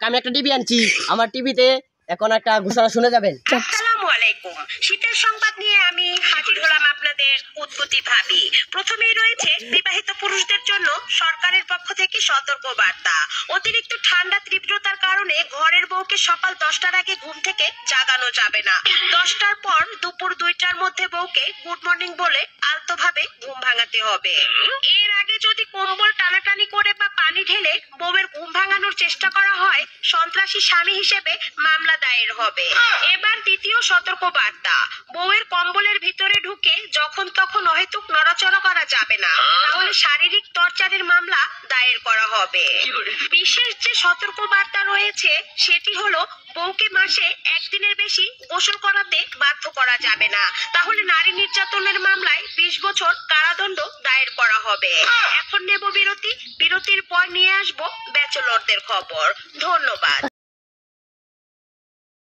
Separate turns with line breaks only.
আমি একটা টিভি আনছি, আমার টিভিতে এখন একটা ঘোষণা শুনে যাবেন।
আসসালামু আলাইকুম। শীতের সংবাদ নিয়ে আমি হাজির হলাম আপনাদের উদ্ভূতি ভাবি। প্রথমেই রয়েছে বিবাহিত পুরুষদের জন্য সরকারের পক্ষ থেকে সতর্ক বার্তা। অতিরিক্ত ঠান্ডা তীব্রতার কারণে ঘরের বউকে সকাল 10টার আগে ঘুম থেকে জাগানো যাবে না। 10টার পর দুপুর 2টার মধ্যে বউকে গুড মর্নিং বলে আলতোভাবে ঘুম ভাঙাতে হবে। এর আগে যদি কম্বল টানাটানি করে বা পানি ঢেলে বউয়ের ঘুম ভাঙানোর চেষ্টা করা হয়, সন্ত্রাসী স্বামী হিসেবে মামলা দায়ের হবে। এবার দ্বিতীয় সতর্ক বার্তা, বউয়ের কম্বলের ভিতরে ঢুকে যখন তখন অহেতুক নড়াচড়া করা যাবে না, তাহলে শারীরিক টর্চারের মামলা দায়ের করা হবে। বিশেষ যে সতর্ক বার্তা রয়েছে সেটি হলো, বউকে মাসে একদিনের বেশি গোসল করাতে বাধ্য করা যাবে না, তাহলে নারী নির্যাতনের মামলায় 20 বছর কারাদণ্ড দায়ের করা হবে। এখন নেব বিরতির পর নিয়ে আসবো ব্যাচেলরদের খবর। ধন্যবাদ।